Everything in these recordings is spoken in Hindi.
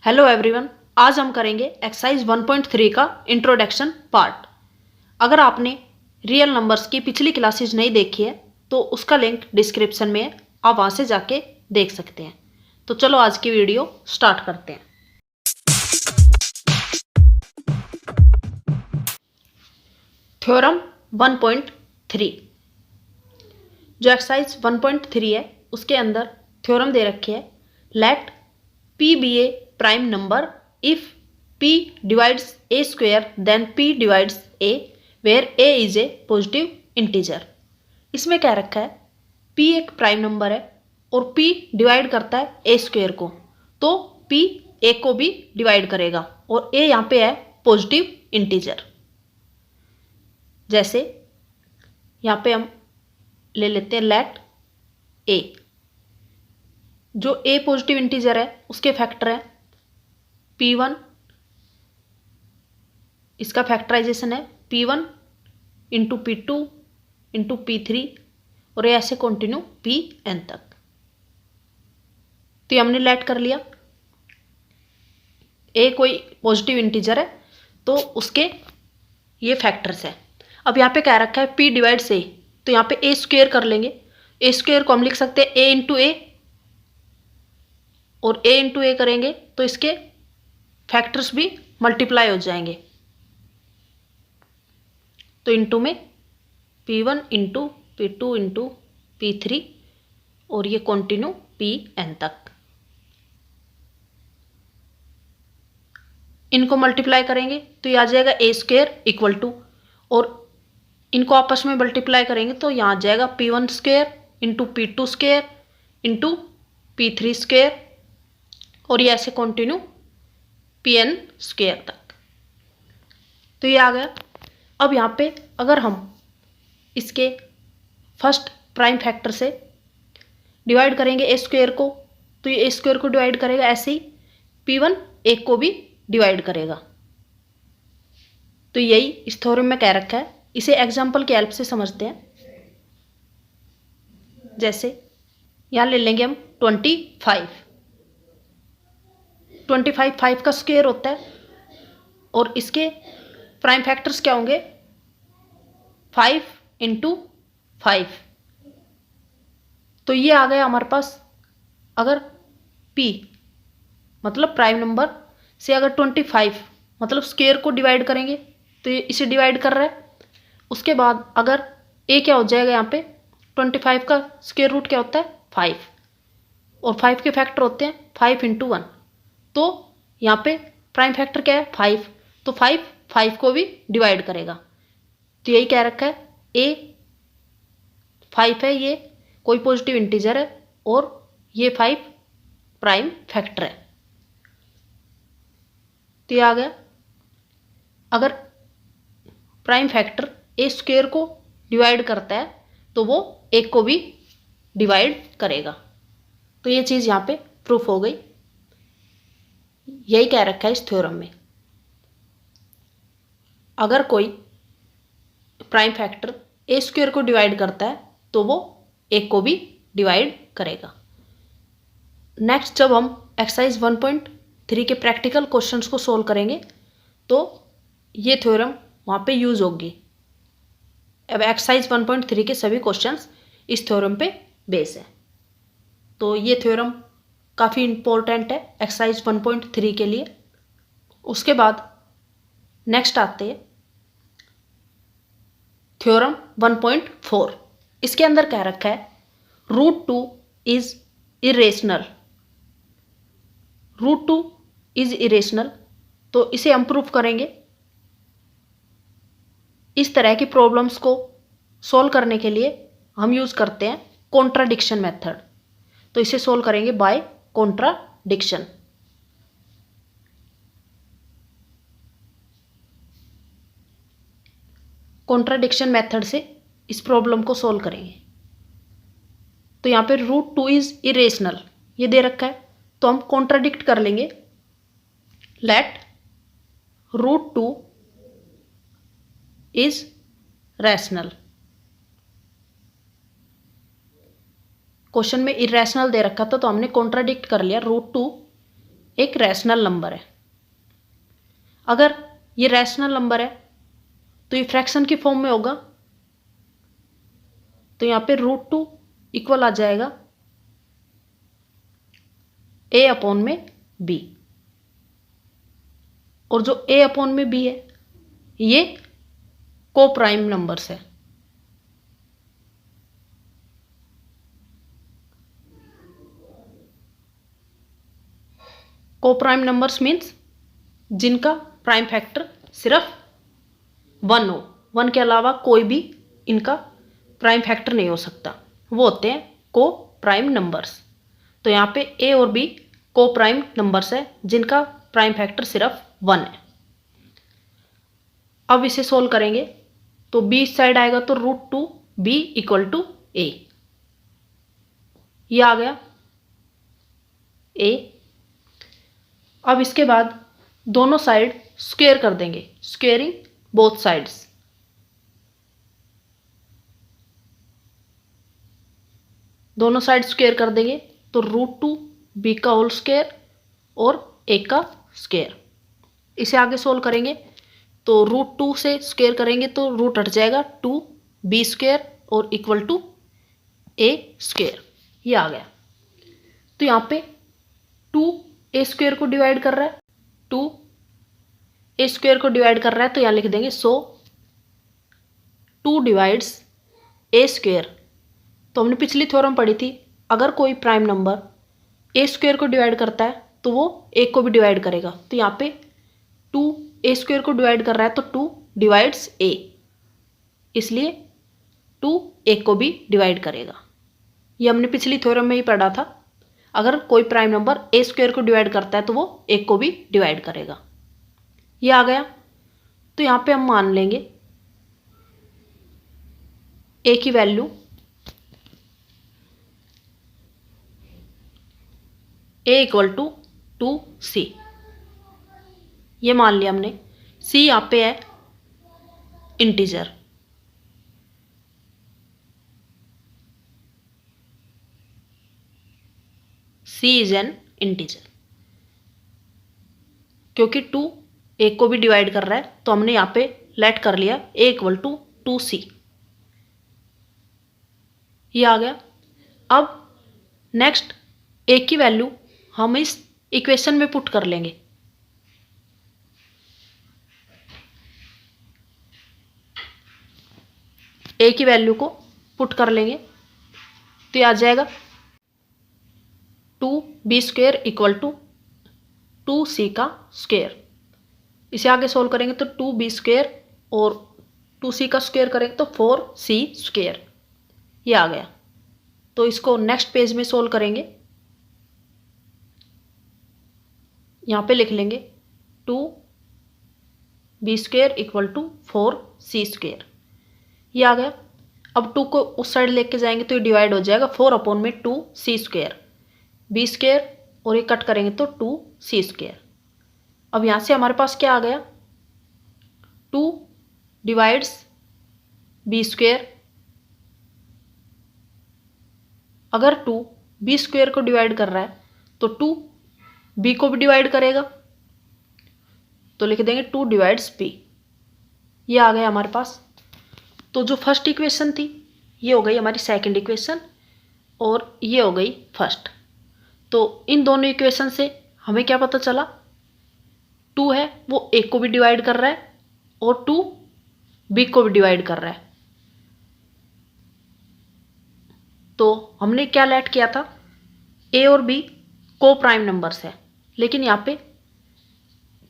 हेलो एवरीवन, आज हम करेंगे एक्सरसाइज 1.3 का इंट्रोडक्शन पार्ट। अगर आपने रियल नंबर्स की पिछली क्लासेज नहीं देखी है तो उसका लिंक डिस्क्रिप्शन में है, आप वहाँ से जाके देख सकते हैं। तो चलो आज की वीडियो स्टार्ट करते हैं। थ्योरम 1.3, जो एक्सरसाइज 1.3 है उसके अंदर थ्योरम दे रखी है, late P be a prime number if P divides A square then P divides A where A is a positive integer। इसमें क्या रखा है, P एक प्राइम नंबर है और P डिवाइड करता है A स्क्वेयर को, तो P A को भी डिवाइड करेगा और A यहाँ पे है पॉजिटिव इंटीजर। जैसे यहाँ पे हम ले लेते हैं लेट A, जो A पॉजिटिव इंटीजर है उसके फैक्टर है P1, इसका फैक्टराइजेशन है P1 into P2 into P3 और ये ऐसे कंटिन्यू Pn तक। तो ये हमने लेट कर लिया, A कोई पॉजिटिव इंटीजर है तो उसके ये फैक्टर्स है। अब यहाँ पे क्या रखा है P डिवाइड्स A, तो यहाँ पे A स्क्वेयर कर लेंगे। A स्क्वेयर को हम लिख सकते हैं A इंटू A, और A इंटू A करेंगे तो इसके फैक्टर्स भी मल्टीप्लाई हो जाएंगे। तो इंटू में P1 into P2 into P3 और ये कंटिन्यू Pn तक। इनको मल्टीप्लाई करेंगे तो ये आ जाएगा A स्क्वेयर इक्वल टू, और इनको आपस में मल्टीप्लाई करेंगे तो यहाँ आ जाएगा P1 square into P2 square into P3 square और ये ऐसे कंटिन्यू Pn स्क्वेयर तक। तो ये आ गया। अब यहाँ पे अगर हम इसके फर्स्ट प्राइम फैक्टर से डिवाइड करेंगे A स्क्वेयर को, तो ये A स्क्वेयर को डिवाइड करेगा, ऐसे ही P1 A को भी डिवाइड करेगा। तो यही इस थ्योरम में कह रखा है। इसे एग्जाम्पल की हेल्प से समझते हैं। जैसे यहाँ ले लेंगे हम 25, 5 का स्क्वायर होता है और इसके प्राइम फैक्टर्स क्या होंगे 5 इंटू 5। तो ये आ गया हमारे पास। अगर P मतलब प्राइम नंबर से अगर 25 मतलब स्क्वायर को डिवाइड करेंगे तो ये इसे डिवाइड कर रहा है। उसके बाद अगर A क्या हो जाएगा, यहाँ पे 25 का स्क्वायर रूट क्या होता है 5, और 5 के फैक्टर होते हैं 5 इंटू 1। तो यहाँ पे प्राइम फैक्टर क्या है 5, तो 5 को भी डिवाइड करेगा। तो यही कह रखा है A 5 है, ये कोई पॉजिटिव इंटीजर है और ये 5 प्राइम फैक्टर है। तो ये आ गया। अगर प्राइम फैक्टर A स्क्वेयर को डिवाइड करता है तो वो A को भी डिवाइड करेगा। तो ये चीज़ यहाँ पे प्रूफ हो गई। यही कह रखा है इस थ्योरम में। अगर कोई प्राइम फैक्टर A स्क्वेयर को डिवाइड करता है तो वो A को भी डिवाइड करेगा। नेक्स्ट जब हम एक्सरसाइज 1.3 के प्रैक्टिकल क्वेश्चंस को सोल्व करेंगे तो ये थ्योरम वहाँ पे यूज़ होगी। अब एक्सरसाइज 1.3 के सभी क्वेश्चंस इस थ्योरम पे बेस है। तो ये थ्योरम काफ़ी इम्पोर्टेंट है एक्सरसाइज 1.3 के लिए। उसके बाद नेक्स्ट आते हैं थ्योरम 1.4। इसके अंदर कह रखा है √2 इज इरेशनल। √2 इज इरेशनल, तो इसे हम प्रूफ करेंगे। इस तरह की प्रॉब्लम्स को सॉल्व करने के लिए हम यूज़ करते हैं कॉन्ट्राडिक्शन मेथड। तो इसे सॉल्व करेंगे बाय कॉन्ट्राडिक्शन। कॉन्ट्राडिक्शन मेथड से इस प्रॉब्लम को सॉल्व करेंगे। तो यहाँ पे √2 इज इरेशनल ये दे रखा है, तो हम कॉन्ट्राडिक्ट कर लेंगे। Let √2 is rational. क्वेश्चन में इरेशनल दे रखा था तो हमने कॉन्ट्राडिक्ट कर लिया। √2 एक रैशनल नंबर है। अगर ये रैशनल नंबर है तो ये फ्रैक्शन की फॉर्म में होगा, तो यहाँ पे √2 इक्वल आ जाएगा a अपॉन में b। और जो a अपॉन में b है ये को प्राइम नंबर्स है। को प्राइम नंबर्स मीन्स जिनका प्राइम फैक्टर सिर्फ 1 हो, 1 के अलावा कोई भी इनका प्राइम फैक्टर नहीं हो सकता, वो होते हैं को प्राइम नंबर्स। तो यहाँ पे a और b को प्राइम नंबर्स है जिनका प्राइम फैक्टर सिर्फ 1 है। अब इसे सोल्व करेंगे तो b इस साइड आएगा तो √2b इक्वल टू a, ये आ गया a। अब इसके बाद दोनों साइड स्क्वेयर कर देंगे, स्क्वेयरिंग बोथ साइड्स। दोनों साइड स्क्वेयर कर देंगे तो √2b का होल स्क्वेयर और a का स्क्वेयर। इसे आगे सोल्व करेंगे तो √2 से स्क्वेयर करेंगे तो रूट हट जाएगा, 2b स्क्वेयर और इक्वल टू a स्क्वेयर, ये आ गया। तो यहाँ पे 2a स्क्वेयर को डिवाइड कर रहा है, 2a स्क्वेयर को डिवाइड कर रहा है, तो यहाँ लिख देंगे सो 2 डिवाइड्स a स्क्वेयर। तो हमने पिछली थ्योरम पढ़ी थी, अगर कोई प्राइम नंबर a स्क्वेयर को डिवाइड करता है तो वो a को भी डिवाइड करेगा। तो यहाँ पे 2a स्क्वेयर को डिवाइड कर रहा है तो 2 डिवाइड्स a, इसलिए 2 a को भी डिवाइड करेगा। ये हमने पिछली थ्योरम में ही पढ़ा था, अगर कोई प्राइम नंबर a स्क्वेयर को डिवाइड करता है तो वो a को भी डिवाइड करेगा, ये आ गया। तो यहाँ पे हम मान लेंगे a की value a equal to 2c, ये मान लिया हमने। c यहाँ पे है integer, c is an integer. क्योंकि 2 a को भी डिवाइड कर रहा है तो हमने यहाँ पे लेट कर लिया a इक्वल टू 2c, ये आ गया। अब नेक्स्ट a की वैल्यू हम इस इक्वेशन में पुट कर लेंगे। a की वैल्यू को पुट कर लेंगे तो ये आ जाएगा 2b square equal to 2c का स्क्वेयर। इसे आगे सोल्व करेंगे तो 2b स्क्वेयर और 2c का स्क्वेयर करेंगे तो 4c स्क्वेयर, ये आ गया। तो इसको नेक्स्ट पेज में सोल्व करेंगे, यहाँ पे लिख लेंगे 2b square equal to 4c square, ये आ गया। अब 2 को उस साइड लेके जाएंगे तो ये डिवाइड हो जाएगा 4 अपॉन में 2c स्क्वेयर, b स्क्वेयर और ये कट करेंगे तो 2c स्क्वेयर। अब यहाँ से हमारे पास क्या आ गया, 2 डिवाइड्स b स्क्वेयर। अगर 2 b स्क्वेयर को डिवाइड कर रहा है तो 2 b को भी डिवाइड करेगा, तो लिख देंगे 2 डिवाइड्स b, ये आ गया हमारे पास। तो जो फर्स्ट इक्वेशन थी ये हो गई हमारी सेकंड इक्वेशन और ये हो गई फर्स्ट। तो इन दोनों इक्वेशन से हमें क्या पता चला, 2 है वो a को भी डिवाइड कर रहा है और 2 b को भी डिवाइड कर रहा है। तो हमने क्या लेट किया था, a और b को प्राइम नंबर्स है, लेकिन यहाँ पे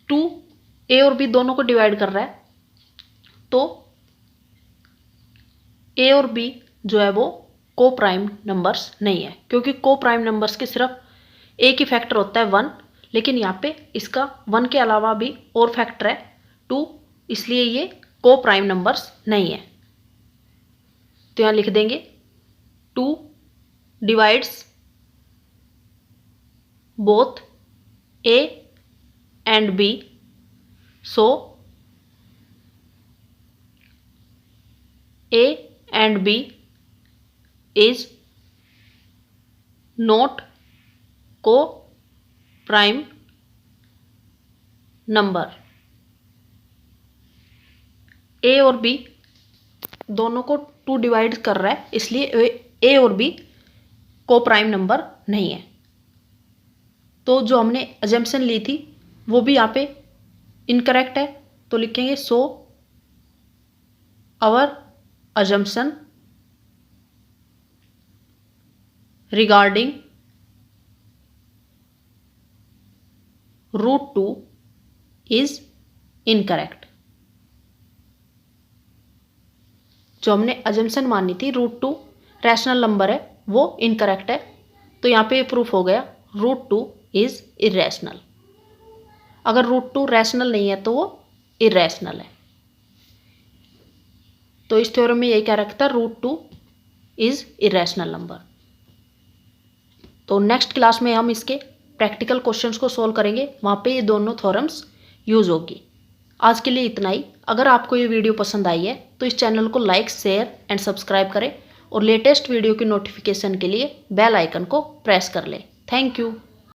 2 a और b दोनों को डिवाइड कर रहा है, तो a और b जो है वो को प्राइम नंबर्स नहीं है, क्योंकि को प्राइम नंबर्स के सिर्फ a की फैक्टर होता है 1, लेकिन यहाँ पे इसका 1 के अलावा भी और फैक्टर है 2, इसलिए ये को प्राइम नंबर्स नहीं है। तो यहाँ लिख देंगे 2 divides both a and b, so a and b is not co-prime number A और बी दोनों को 2 डिवाइड कर रहा है, इसलिए ए और बी को प्राइम नंबर नहीं है। तो जो हमने अजम्पशन ली थी वो भी यहाँ पे इनकरेक्ट है, तो लिखेंगे so our assumption regarding √2 is incorrect. जो हमने अजम्पशन मानी थी √2 रैशनल नंबर है वो इनकरेक्ट है, तो यहाँ पे प्रूफ हो गया √2 इज इरेशनल। अगर √2 रैशनल नहीं है तो वो इरेशनल है। तो इस थ्योरम में यही कह रखता है √2 इज इरेशनल नंबर। तो नेक्स्ट क्लास में हम इसके प्रैक्टिकल क्वेश्चंस को सोल्व करेंगे, वहाँ पे ये दोनों थ्योरम्स यूज होगी। आज के लिए इतना ही। अगर आपको ये वीडियो पसंद आई है तो इस चैनल को लाइक, शेयर एंड सब्सक्राइब करें और लेटेस्ट वीडियो की नोटिफिकेशन के लिए बेल आइकन को प्रेस कर लें। Thank you.